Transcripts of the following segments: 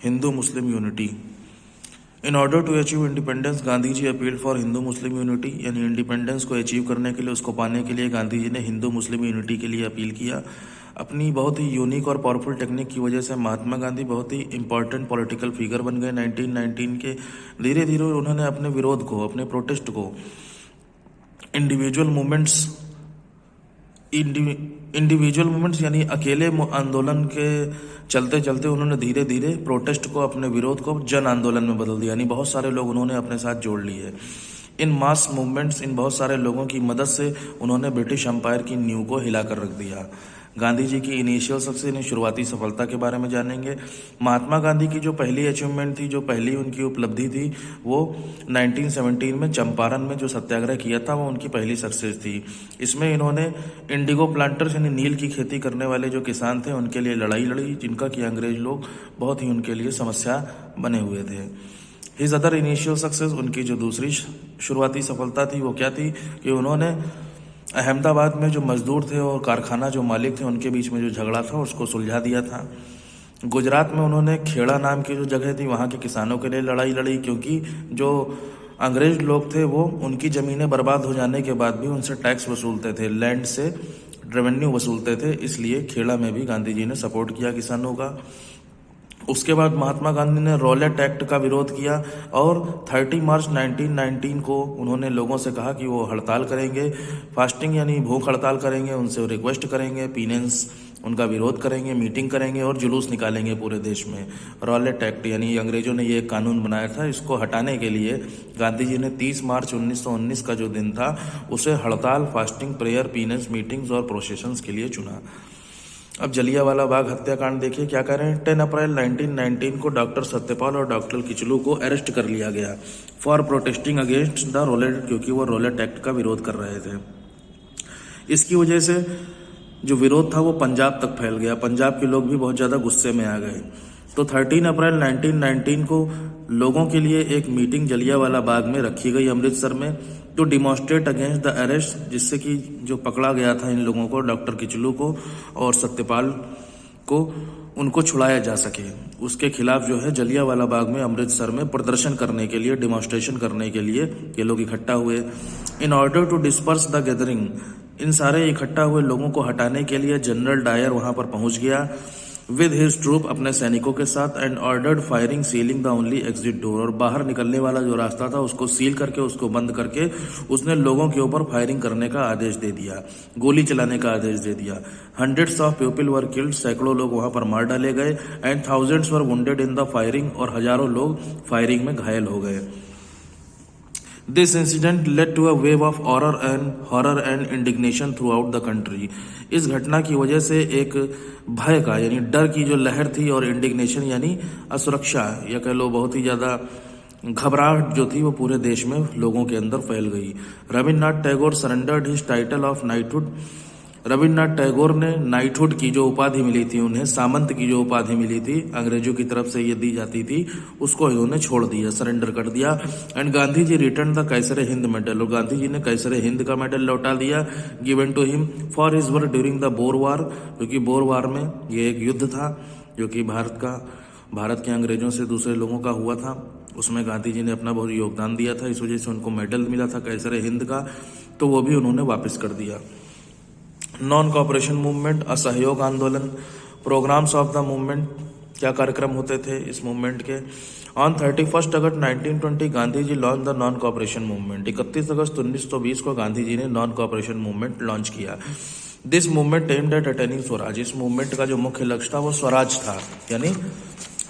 Hindu Muslim unity. In order to achieve independence Gandhi ji appeal for Hindu Muslim unity, यानी independence को achieve करने के लिए, उसको पाने के लिए गांधी जी ने हिंदू मुस्लिम यूनिटी के लिए अपील किया। अपनी बहुत ही यूनिक और पावरफुल टेक्निक की वजह से महात्मा गांधी बहुत ही इंपॉर्टेंट पॉलिटिकल फिगर बन गए 1919 के। धीरे धीरे उन्होंने अपने विरोध को, अपने प्रोटेस्ट को इंडिविजुअल मूवमेंट्स यानी अकेले आंदोलन के चलते चलते उन्होंने धीरे धीरे प्रोटेस्ट को, अपने विरोध को जन आंदोलन में बदल दिया। यानी बहुत सारे लोग उन्होंने अपने साथ जोड़ लिए। इन मास मूवमेंट्स, इन बहुत सारे लोगों की मदद से उन्होंने ब्रिटिश एम्पायर की नींव को हिलाकर रख दिया। गांधी जी की इनिशियल सक्सेस, यानी शुरुआती सफलता के बारे में जानेंगे। महात्मा गांधी की जो पहली अचीवमेंट थी, जो पहली उनकी उपलब्धि थी, वो 1917 में चंपारण में जो सत्याग्रह किया था, वो उनकी पहली सक्सेस थी। इसमें इन्होंने इंडिगो प्लांटर्स यानी नील की खेती करने वाले जो किसान थे, उनके लिए लड़ाई लड़ी, जिनका कि अंग्रेज लोग बहुत ही उनके लिए समस्या बने हुए थे। हिज अदर इनिशियल सक्सेस, उनकी जो दूसरी शुरुआती सफलता थी, वो क्या थी कि उन्होंने अहमदाबाद में जो मजदूर थे और कारखाना जो मालिक थे, उनके बीच में जो झगड़ा था उसको सुलझा दिया था। गुजरात में उन्होंने खेड़ा नाम की जो जगह थी, वहाँ के किसानों के लिए लड़ाई लड़ी, क्योंकि जो अंग्रेज लोग थे वो उनकी ज़मीनें बर्बाद हो जाने के बाद भी उनसे टैक्स वसूलते थे, लैंड से रेवेन्यू वसूलते थे। इसलिए खेड़ा में भी गांधी जी ने सपोर्ट किया किसानों का। उसके बाद महात्मा गांधी ने रॉलेट एक्ट का विरोध किया और 30 मार्च 1919 को उन्होंने लोगों से कहा कि वो हड़ताल करेंगे, फास्टिंग यानी भूख हड़ताल करेंगे, उनसे रिक्वेस्ट करेंगे, पीनेंस उनका विरोध करेंगे, मीटिंग करेंगे और जुलूस निकालेंगे पूरे देश में। रॉलेट एक्ट यानी अंग्रेजों ने ये एक कानून बनाया था, इसको हटाने के लिए गांधी जी ने 30 मार्च 1919 का जो दिन था, उसे हड़ताल, फास्टिंग, प्रेयर, पीनेंस, मीटिंग्स और प्रोसेशंस के लिए चुना। अब जलियांवाला बाग हत्याकांड देखिए क्या कह रहे हैं। 10 अप्रैल 1919 को डॉक्टर सत्यपाल और डॉक्टर किचलू को अरेस्ट कर लिया गया for protesting against the Rowlatt, क्योंकि वो रॉलेट एक्ट का विरोध कर रहे थे। इसकी वजह से जो विरोध था वो पंजाब तक फैल गया। पंजाब के लोग भी बहुत ज़्यादा गुस्से में आ गए। तो 13 अप्रैल 1919 को लोगों के लिए एक मीटिंग जलियांवाला बाग में रखी गई अमृतसर में, to demonstrate against the arrest, जिससे कि जो पकड़ा गया था इन लोगों को, डॉक्टर किचलू को और सत्यपाल को, उनको छुड़ाया जा सके। उसके खिलाफ जो है जलियांवाला बाग में अमृतसर में प्रदर्शन करने के लिए, डिमॉन्स्ट्रेशन करने के लिए ये लोग इकट्ठा हुए। In order to disperse the gathering, इन सारे इकट्ठा हुए लोगों को हटाने के लिए जनरल डायर वहां पर पहुंच गया विद हिज ट्रूप, अपने सैनिकों के साथ, and ordered firing ceiling the only exit door, और बाहर निकलने वाला जो रास्ता था उसको सील करके, उसको बंद करके उसने लोगों के ऊपर फायरिंग करने का आदेश दे दिया, गोली चलाने का आदेश दे दिया। Hundreds of people were killed, सैकड़ों लोग वहां पर मार डाले गए, and thousands were wounded in the firing, और हजारों लोग फायरिंग में घायल हो गए। This incident led to a wave of horror and indignation throughout the country. इस घटना की वजह से एक भय का यानी डर की जो लहर थी, और इंडिग्नेशन यानी असुरक्षा, या कह लो बहुत ही ज्यादा घबराहट जो थी, वो पूरे देश में लोगों के अंदर फैल गई। Rabindranath Tagore surrendered his title of knighthood. Rabindranath Tagore ने नाइटहुड की जो उपाधि मिली थी, उन्हें सामंत की जो उपाधि मिली थी, अंग्रेजों की तरफ से ये दी जाती थी, उसको इन्होंने छोड़ दिया, सरेंडर कर दिया। And Gandhi ji return the Kaiser Hind medal, और गांधी जी ने कैसर हिंद का मेडल लौटा दिया, given to him for his work during the Boer war, क्योंकि बोर वार में ये एक युद्ध था जो कि भारत के अंग्रेजों से दूसरे लोगों का हुआ था, उसमें गांधी जी ने अपना बहुत योगदान दिया था, इस वजह से उनको मेडल मिला था कैसर हिंद का, तो वो भी उन्होंने वापस कर दिया। नॉन कॉपरेशन मूवमेंट, असहयोग आंदोलन, प्रोग्राम्स ऑफ द मूवमेंट, क्या कार्यक्रम होते थे इस मूवमेंट के। On 31 August 1920 Gandhi ji launch the non cooperation movement. 31 अगस्त 1920 को गांधी जी ने नॉन कॉपरेशन मूवमेंट लॉन्च किया। This movement aimed at attaining swaraj, इस मूवमेंट का जो मुख्य लक्ष्य था वो स्वराज था, यानी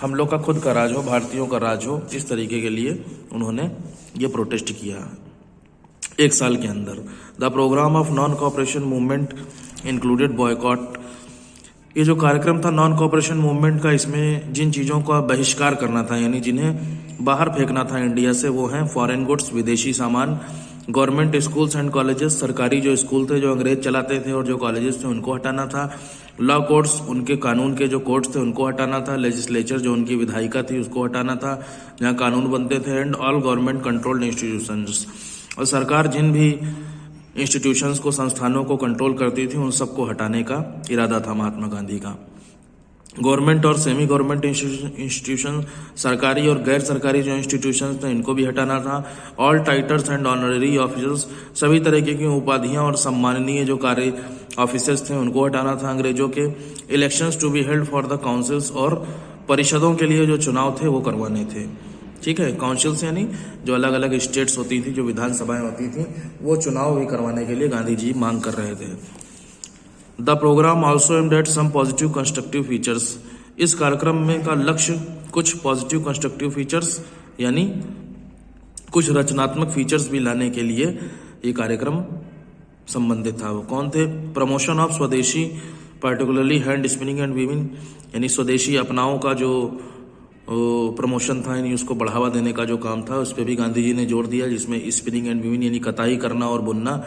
हम लोग का खुद का राज हो, भारतीयों का राज हो, इस तरीके के लिए उन्होंने ये प्रोटेस्ट किया एक साल के अंदर। The programme of non cooperation movement included boycott, ये जो कार्यक्रम था नॉन कॉपरेशन मूवमेंट का, इसमें जिन चीज़ों का बहिष्कार करना था, यानी जिन्हें बाहर फेंकना था इंडिया से, वो हैं फॉरेन गुड्स, विदेशी सामान, गवर्नमेंट स्कूल्स एंड कॉलेजेस, सरकारी जो स्कूल थे जो अंग्रेज चलाते थे और जो कॉलेजेस थे उनको हटाना था, लॉ कोर्ट्स, उनके कानून के जो कोर्ट्स थे उनको हटाना था, लेजिस्लेचर जो उनकी विधायिका थी उसको हटाना था जहाँ कानून बनते थे, and all government controlled institutions, और सरकार जिन भी इंस्टीट्यूशंस को, संस्थानों को कंट्रोल करती थी, उन सबको हटाने का इरादा था महात्मा गांधी का। गवर्नमेंट और सेमी गवर्नमेंट इंस्टीट्यूशन, सरकारी और गैर सरकारी जो इंस्टीट्यूशंस थे इनको भी हटाना था। All titles and honorary officers, सभी तरीके की उपाधियां और सम्माननीय जो कार्य ऑफिसर्स थे उनको हटाना था अंग्रेजों के। Elections to be held for the councils, और परिषदों के लिए जो चुनाव थे वो करवाने थे। ठीक है, काउंसिल्स यानी जो अलग अलग स्टेट्स होती थी, जो विधानसभाएं होती थी, वो चुनाव भी करवाने के लिए गांधी जी मांग कर रहे थे। The programme also aimed at some positive constructive features, इस कार्यक्रम में का लक्ष्य कुछ पॉजिटिव कंस्ट्रक्टिव फीचर्स यानी कुछ रचनात्मक फीचर्स भी लाने के लिए ये कार्यक्रम संबंधित था। वो कौन थे? प्रमोशन ऑफ स्वदेशी, particularly hand spinning and weaving, यानी स्वदेशी अपनाओं का जो प्रमोशन था, यानी उसको बढ़ावा देने का जो काम था, उस पर भी गांधी जी ने जोर दिया, जिसमें स्पिनिंग एंड वीविंग यानी कताई करना और बुनना,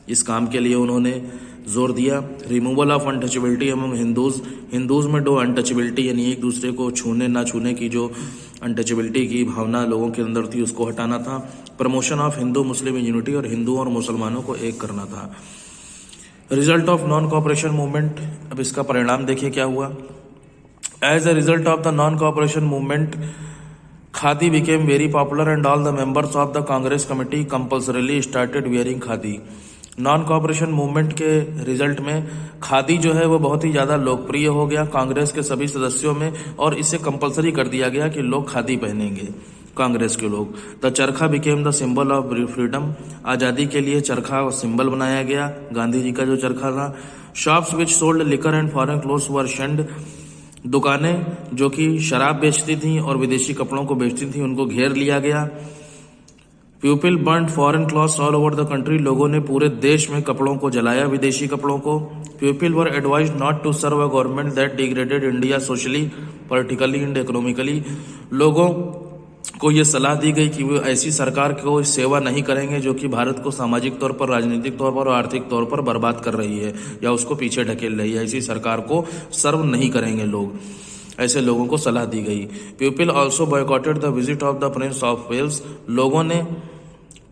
इस काम के लिए उन्होंने जोर दिया। Removal of untouchability among Hindus में दो अनटचेबिलिटी यानी एक दूसरे को छूने ना छूने की जो अनटचेबिलिटी की भावना लोगों के अंदर थी उसको हटाना था। Promotion of Hindu Muslim unity, और हिंदू और मुसलमानों को एक करना था। Result of non cooperation movement, अब इसका परिणाम देखिए क्या हुआ। As a result of the non cooperation movement, khadi became very popular and all the members of the Congress committee compulsorily started wearing khadi. Non cooperation movement के रिजल्ट में खादी जो है वो बहुत ही ज़्यादा लोकप्रिय हो गया कांग्रेस के सभी सदस्यों में, और इसे कंपलसरी कर दिया गया कि लोग खादी पहनेंगे, कांग्रेस के लोग। द चरखा became the symbol of freedom, आज़ादी के लिए चरखा सिंबल बनाया गया, गांधी जी का जो चरखा था। Shops which sold liquor and foreign clothes were shunned, दुकानें जो कि शराब बेचती थीं और विदेशी कपड़ों को बेचती थीं उनको घेर लिया गया। People burn foreign clothes all over the country, लोगों ने पूरे देश में कपड़ों को जलाया, विदेशी कपड़ों को। People were advised not to serve a government that degraded India socially, politically and economically, लोगों को ये सलाह दी गई कि वो ऐसी सरकार को सेवा नहीं करेंगे जो कि भारत को सामाजिक तौर पर, राजनीतिक तौर पर और आर्थिक तौर पर बर्बाद कर रही है या उसको पीछे ढकेल रही है। ऐसी सरकार को सर्व नहीं करेंगे लोग, ऐसे लोगों को सलाह दी गई। People also boycotted the visit of the prince of Wales, लोगों ने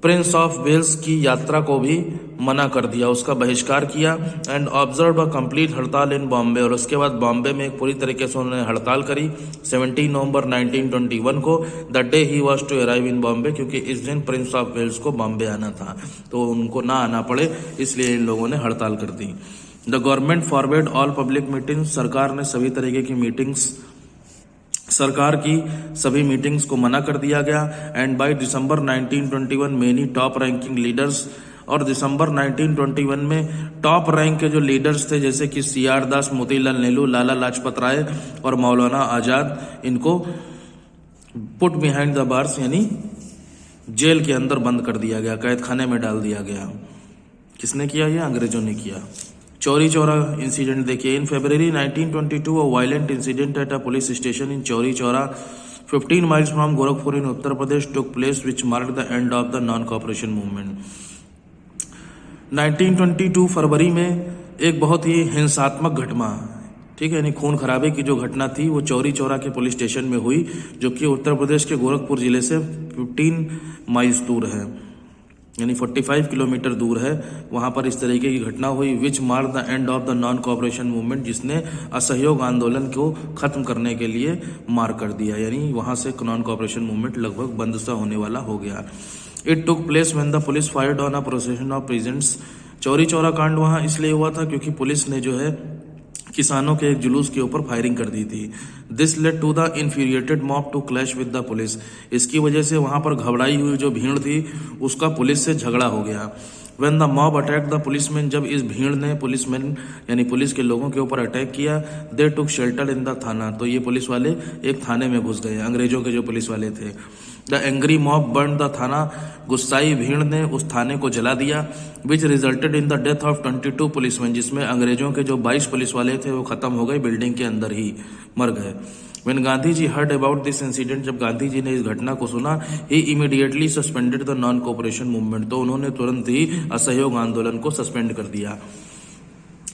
प्रिंस ऑफ वेल्स की यात्रा को भी मना कर दिया, उसका बहिष्कार किया। एंड ऑब्जर्व अ कंप्लीट हड़ताल इन बॉम्बे, और उसके बाद बॉम्बे में एक पूरी तरीके से उन्होंने हड़ताल करी 17 नवंबर 1921 को, the day he was to arrive in Bombay, क्योंकि इस दिन प्रिंस ऑफ वेल्स को बॉम्बे आना था, तो उनको ना आना पड़े इसलिए इन लोगों ने हड़ताल कर दी। The government forbade all public meetings, सरकार ने सभी तरीके की मीटिंग्स, सरकार की सभी मीटिंग्स को मना कर दिया गया। And by December 1921 many top ranking leaders, और दिसंबर 1921 में टॉप रैंक के जो लीडर्स थे जैसे कि CR दास, मोतीलाल नेहरू, लाला लाजपत राय और मौलाना आजाद, इनको पुट बिहाइंड द बार्स यानी जेल के अंदर बंद कर दिया गया, कैद खाने में डाल दिया गया। किसने किया? ये अंग्रेजों ने किया। चौरी चौरा इंसिडेंट देखिए। इन फरवरी 1922 a violent incident at a police station in Chauri Chaura 15 miles from Gorakhpur in Uttar Pradesh took place which marked the end of the non-cooperation movement। 1922 फरवरी में एक बहुत ही हिंसात्मक घटना, ठीक है, यानी खून खराबे की जो घटना थी वो चौरी चौरा के पुलिस स्टेशन में हुई, जो कि उत्तर प्रदेश के गोरखपुर जिले से 15 माइल्स दूर है, यानी 45 किलोमीटर दूर है। वहां पर इस तरीके की घटना हुई which mark the end of the non cooperation movement, जिसने असहयोग आंदोलन को खत्म करने के लिए मार कर दिया, यानी वहां से नॉन कोऑपरेशन मूवमेंट लगभग बंद सा होने वाला हो गया। It took place when the police fired on a procession of peasants, Chauri Chaura कांड वहां इसलिए हुआ था क्योंकि पुलिस ने जो है किसानों के एक जुलूस के ऊपर फायरिंग कर दी थी। This led to the infuriated mob to clash with the police, इसकी वजह से वहां पर घबराई हुई जो भीड़ थी उसका पुलिस से झगड़ा हो गया। When the mob attack the policeman, जब इस भीड़ ने पुलिसमैन यानी पुलिस के लोगों के ऊपर अटैक किया, दे टुक शेल्टर इन द थाना, तो ये पुलिस वाले एक थाने में घुस गए, अंग्रेजों के जो पुलिस वाले थे। The angry mob burn the थाना, गुस्साई भीड़ ने उस थाने को जला दिया, विच resulted in the death of 22 policeman, जिसमें अंग्रेजों के जो 22 पुलिस वाले थे वो खत्म हो गए, बिल्डिंग के अंदर ही मर गए। When Gandhi ji heard about this incident, जब गांधी जी ने इस घटना को सुना, he immediately suspended the non-cooperation movement, तो उन्होंने तुरंत ही असहयोग आंदोलन को सस्पेंड कर दिया,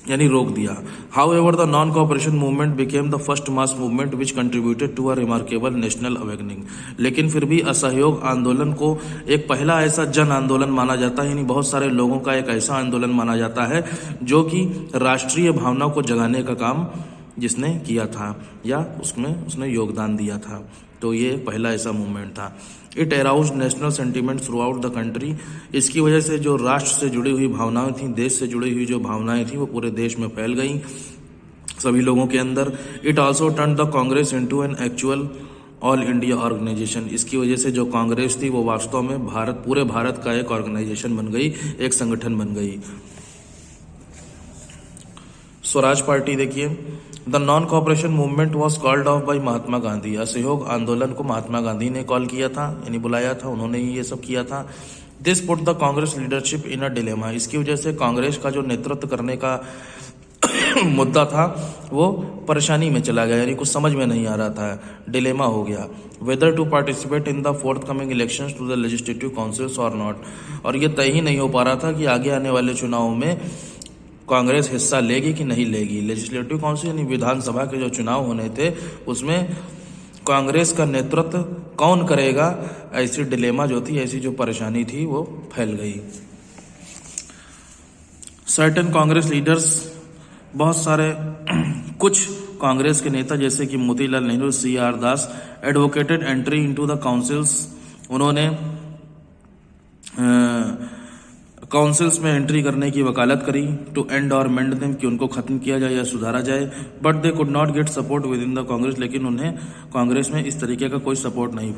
यानी रोक दिया। However, the non-cooperation movement became the first mass movement which contributed to a remarkable national awakening, लेकिन फिर भी असहयोग आंदोलन को एक पहला ऐसा जन आंदोलन माना जाता है, यानी बहुत सारे लोगों का एक ऐसा आंदोलन माना जाता है जो कि राष्ट्रीय भावना को जगाने का काम जिसने किया था या उसमें उसने योगदान दिया था। तो ये पहला ऐसा मूवमेंट था। It arouse national sentiment through out the country. इसकी वजह से जो राष्ट्र से जुड़ी हुई भावनाएं थी, देश से जुड़ी हुई जो भावनाएं थी, वो पूरे देश में फैल गई सभी लोगों के अंदर। It also turned the Congress into an actual all India organisation. इसकी वजह से जो कांग्रेस थी वो वास्तव में पूरे भारत का एक ऑर्गेनाइजेशन बन गई, एक संगठन बन गई। स्वराज पार्टी देखिए, the non cooperation movement was called off by Mahatma Gandhi. असहयोग आंदोलन को महात्मा गांधी ने कॉल किया था, यानी बुलाया था, उन्होंने ही ये सब किया था। This put the Congress leadership in a dilemma. इसकी वजह से कांग्रेस का जो नेतृत्व करने का मुद्दा था वो परेशानी में चला गया, यानी कुछ समझ में नहीं आ रहा था, डिलेमा हो गया। Whether to participate in the forthcoming elections to the legislative councils और नॉट। और ये तय ही नहीं हो पा रहा था कि आगे आने वाले चुनावों में कांग्रेस हिस्सा लेगी कि नहीं लेगी। लेजिस्लेटिव काउंसिल यानी विधानसभा के जो चुनाव होने थे उसमें कांग्रेस का नेतृत्व कौन करेगा, ऐसी डिलेमा जो थी, ऐसी जो परेशानी थी वो फैल गई। सर्टेन कांग्रेस लीडर्स, बहुत सारे कुछ कांग्रेस के नेता जैसे कि Motilal Nehru, CR Das, advocated entry into the councils. उन्होंने काउंसिल्स में एंट्री करने की वकालत करी, टू एंड और मेंड देम, कि उनको खत्म किया जाए या सुधारा जाए। But they could not get support with in the Congress. लेकिन उन्हें कांग्रेस में इस तरीके का कोई सपोर्ट नहीं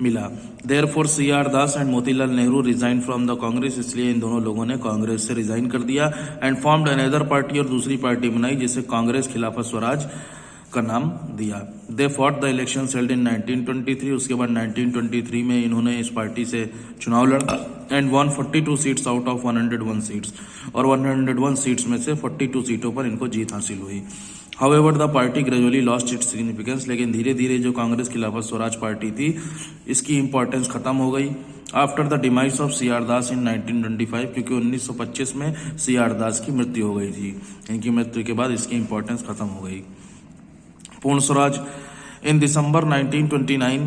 मिला। Therefore CR Das and Motilal Nehru resign from the Congress. इसलिए इन दोनों लोगों ने कांग्रेस से रिजाइन कर दिया एंड फॉर्म्ड अनदर पार्टी, और दूसरी पार्टी बनाई जिसे कांग्रेस खिलाफत स्वराज का नाम दिया। They fought the election held in 1923। उसके बाद 1923 में इन्होंने इस पार्टी से चुनाव लड़ा and one 42 seats out of 101 seats, और 101 सीट्स में से 42 सीटों पर इनको जीत हासिल हुई। However the party gradually lost its significance. लेकिन धीरे धीरे जो कांग्रेस खिलाफत स्वराज पार्टी थी इसकी इंपॉर्टेंस खत्म हो गई after the demise of CR दास इन 1925, क्योंकि 1925 में CR दास की मृत्यु हो गई थी। इनकी मृत्यु के बाद इसकी इंपॉर्टेंस खत्म हो गई। पूर्ण स्वराज, इन दिसंबर 1929